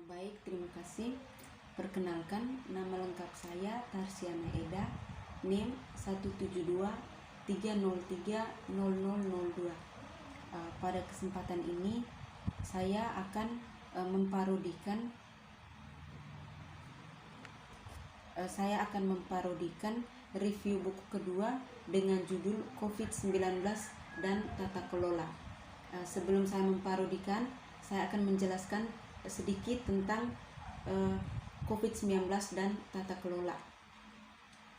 Baik, terima kasih. Perkenalkan, nama lengkap saya Tarsiana Eda, NIM 17230300002. Pada kesempatan ini saya akan memparodikan review buku kedua dengan judul COVID-19 dan Tata Kelola. Sebelum saya memparodikan, saya akan menjelaskan sedikit tentang COVID-19 dan tata kelola.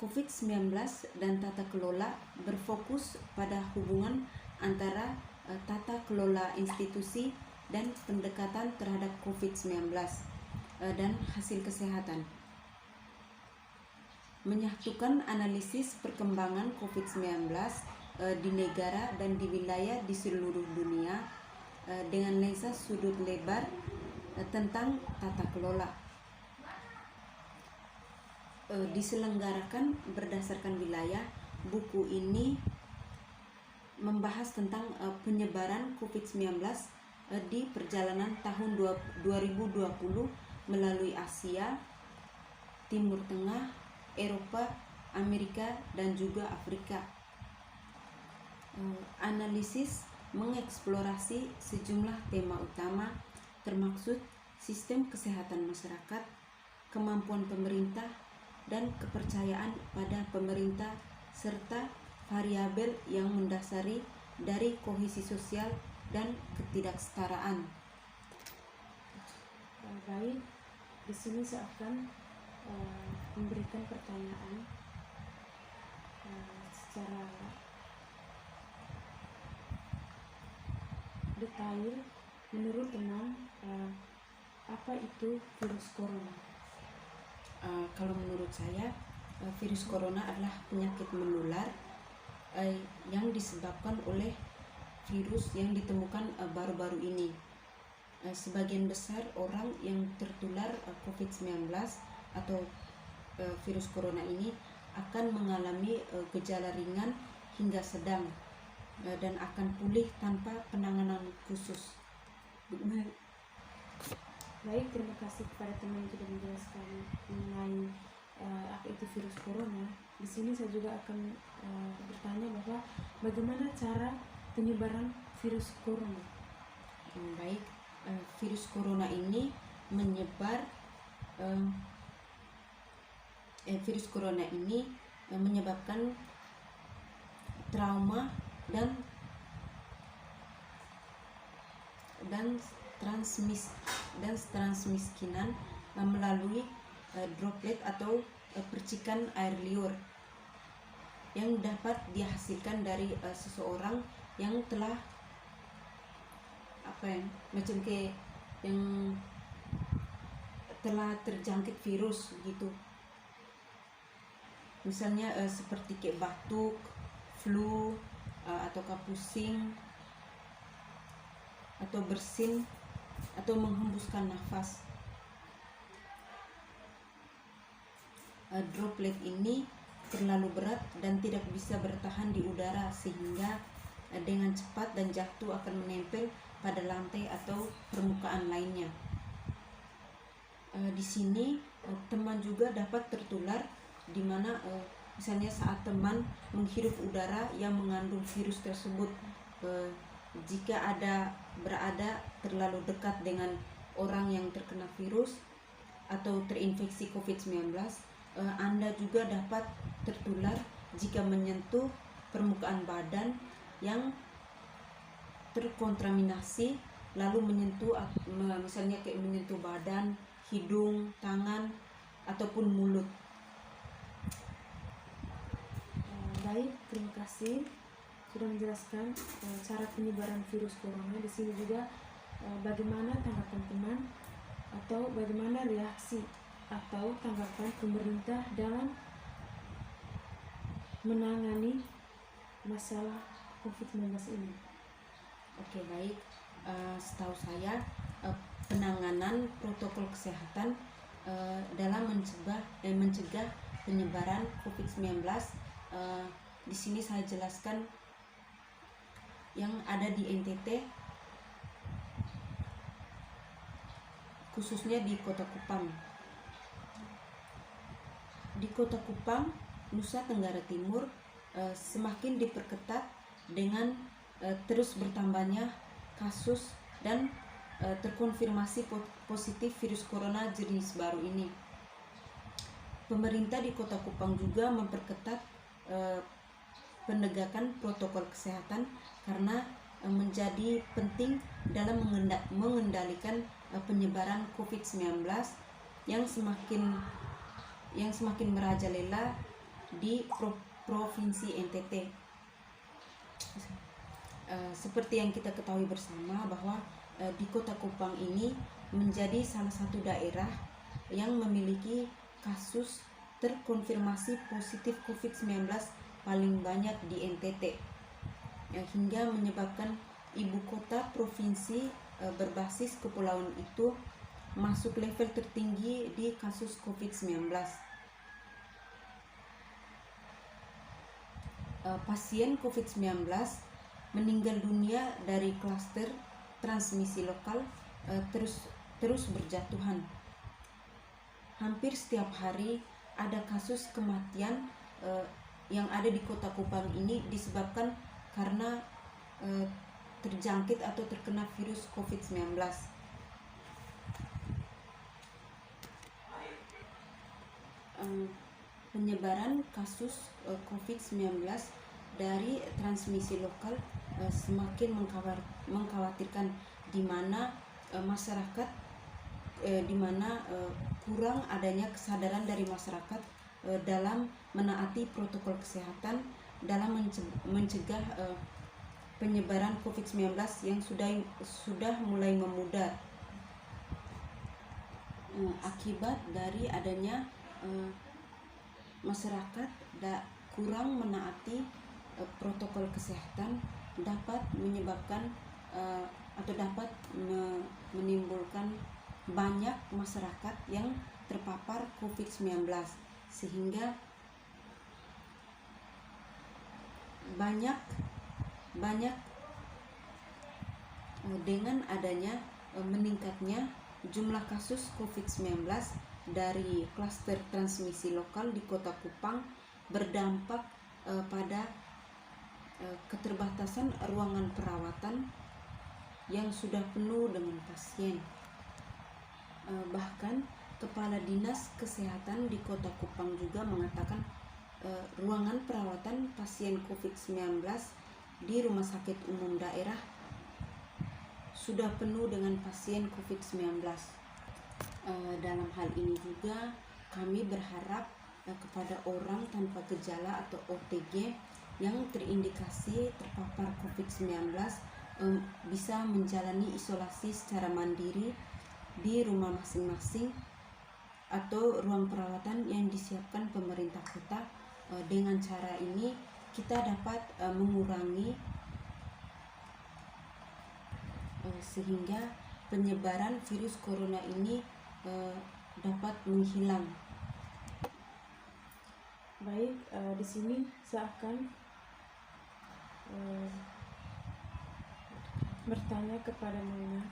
COVID-19 dan tata kelola berfokus pada hubungan antara tata kelola institusi dan pendekatan terhadap COVID-19 dan hasil kesehatan. Menyatukan analisis perkembangan COVID-19 di negara dan di wilayah di seluruh dunia dengan lensa sudut lebar tentang tata kelola. Diselenggarakan berdasarkan wilayah. Buku ini membahas tentang penyebaran COVID-19 di perjalanan tahun 2020 melalui Asia, Timur Tengah, Eropa, Amerika, dan juga Afrika. Analisis mengeksplorasi sejumlah tema utama termaksud sistem kesehatan masyarakat, kemampuan pemerintah, dan kepercayaan pada pemerintah, serta variabel yang mendasari dari kohesi sosial dan ketidaksetaraan. Baik, di sini saya akan memberikan pertanyaan secara detail. Menurut teman, apa itu virus corona? Kalau menurut saya, virus corona adalah penyakit menular yang disebabkan oleh virus yang ditemukan baru-baru ini. Sebagian besar orang yang tertular COVID-19 atau virus corona ini akan mengalami gejala ringan hingga sedang dan akan pulih tanpa penanganan khusus. Baik, terima kasih kepada teman yang sudah menjelaskan mengenai apa itu virus corona. Di sini saya juga akan bertanya bahwa bagaimana cara penyebaran virus corona. Baik, virus corona ini menyebar. Virus corona ini menyebabkan trauma dan transmiskinan melalui droplet atau percikan air liur yang dapat dihasilkan dari seseorang yang telah telah terjangkit virus gitu. Misalnya seperti kayak batuk, flu, atau pusing, atau bersin, atau menghembuskan nafas. Droplet ini terlalu berat dan tidak bisa bertahan di udara sehingga dengan cepat dan jatuh akan menempel pada lantai atau permukaan lainnya. Di sini teman juga dapat tertular di mana misalnya saat teman menghirup udara yang mengandung virus tersebut. Jika berada terlalu dekat dengan orang yang terkena virus atau terinfeksi COVID-19, Anda juga dapat tertular jika menyentuh permukaan badan yang terkontaminasi, lalu misalnya kayak menyentuh badan, hidung, tangan, ataupun mulut. Baik, terima kasih sudah menjelaskan cara penyebaran virus corona. Di sini juga bagaimana tanggapan teman atau bagaimana reaksi atau tanggapan pemerintah dalam menangani masalah COVID-19 ini. Oke, baik. Setahu saya penanganan protokol kesehatan dalam mencegah penyebaran COVID-19 di sini saya jelaskan yang ada di NTT khususnya di Kota Kupang. Di Kota Kupang, Nusa Tenggara Timur, semakin diperketat dengan terus bertambahnya kasus dan terkonfirmasi positif virus corona jenis baru ini. Pemerintah di Kota Kupang juga memperketat penegakan protokol kesehatan karena menjadi penting dalam mengendalikan penyebaran COVID-19 yang semakin merajalela di Provinsi NTT. Seperti yang kita ketahui bersama bahwa di Kota Kupang ini menjadi salah satu daerah yang memiliki kasus terkonfirmasi positif COVID-19 paling banyak di NTT, hingga menyebabkan ibu kota provinsi berbasis kepulauan itu masuk level tertinggi di kasus COVID-19. Pasien COVID-19 meninggal dunia dari klaster transmisi lokal terus berjatuhan. Hampir setiap hari ada kasus kematian yang ada di Kota Kupang ini disebabkan karena terjangkit atau terkena virus COVID-19. Penyebaran kasus COVID-19 dari transmisi lokal semakin mengkhawatirkan, di mana masyarakat kurang adanya kesadaran dari masyarakat dalam menaati protokol kesehatan dalam mencegah penyebaran COVID-19 yang sudah mulai memudar. Akibat dari adanya masyarakat kurang menaati protokol kesehatan dapat menyebabkan atau dapat menimbulkan banyak masyarakat yang terpapar COVID-19, sehingga banyak dengan adanya meningkatnya jumlah kasus COVID-19 dari klaster transmisi lokal di Kota Kupang berdampak pada keterbatasan ruangan perawatan yang sudah penuh dengan pasien. Bahkan Kepala Dinas Kesehatan di Kota Kupang juga mengatakan ruangan perawatan pasien COVID-19 di Rumah Sakit Umum Daerah sudah penuh dengan pasien COVID-19. Dalam hal ini juga kami berharap kepada orang tanpa gejala atau OTG yang terindikasi terpapar COVID-19 bisa menjalani isolasi secara mandiri di rumah masing-masing atau ruang perawatan yang disiapkan pemerintah kota. Dengan cara ini kita dapat mengurangi sehingga penyebaran virus corona ini dapat menghilang. Baik, di sini saya akan bertanya kepada Nona,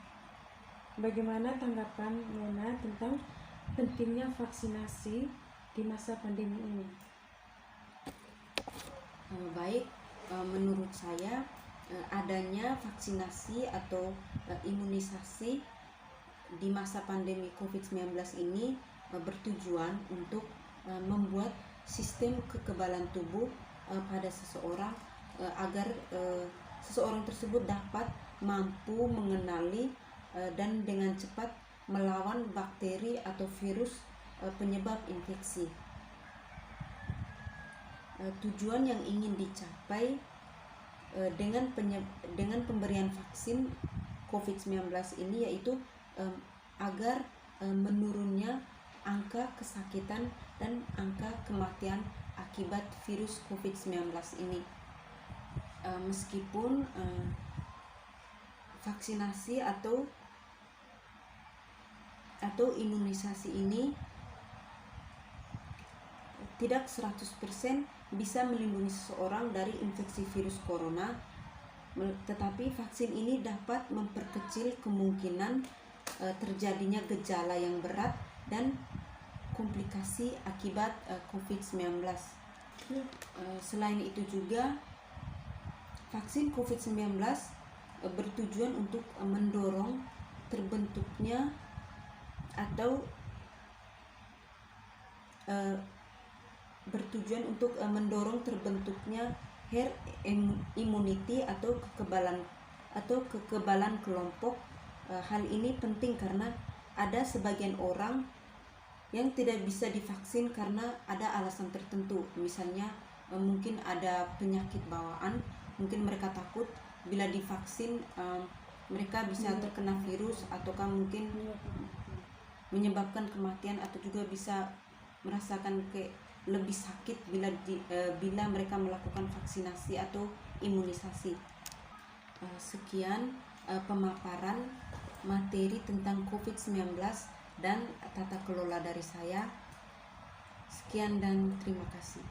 bagaimana tanggapan Nona tentang pentingnya vaksinasi di masa pandemi ini? Baik, menurut saya adanya vaksinasi atau imunisasi di masa pandemi COVID-19 ini bertujuan untuk membuat sistem kekebalan tubuh pada seseorang agar seseorang tersebut dapat mampu mengenali dan dengan cepat melawan bakteri atau virus penyebab infeksi. Tujuan yang ingin dicapai dengan pemberian vaksin COVID-19 ini yaitu agar menurunnya angka kesakitan dan angka kematian akibat virus COVID-19 ini. Meskipun vaksinasi atau imunisasi ini tidak 100% bisa melindungi seseorang dari infeksi virus corona, tetapi vaksin ini dapat memperkecil kemungkinan terjadinya gejala yang berat dan komplikasi akibat COVID-19. Selain itu juga vaksin COVID-19 bertujuan untuk mendorong terbentuknya atau mendorong terbentuknya herd immunity atau kekebalan kelompok. Hal ini penting karena ada sebagian orang yang tidak bisa divaksin karena ada alasan tertentu, misalnya mungkin ada penyakit bawaan, mungkin mereka takut bila divaksin mereka bisa terkena virus ataukah mungkin menyebabkan kematian, atau juga bisa merasakan lebih sakit bila mereka melakukan vaksinasi atau imunisasi. Sekian pemaparan materi tentang COVID-19 dan tata kelola dari saya. Sekian dan terima kasih.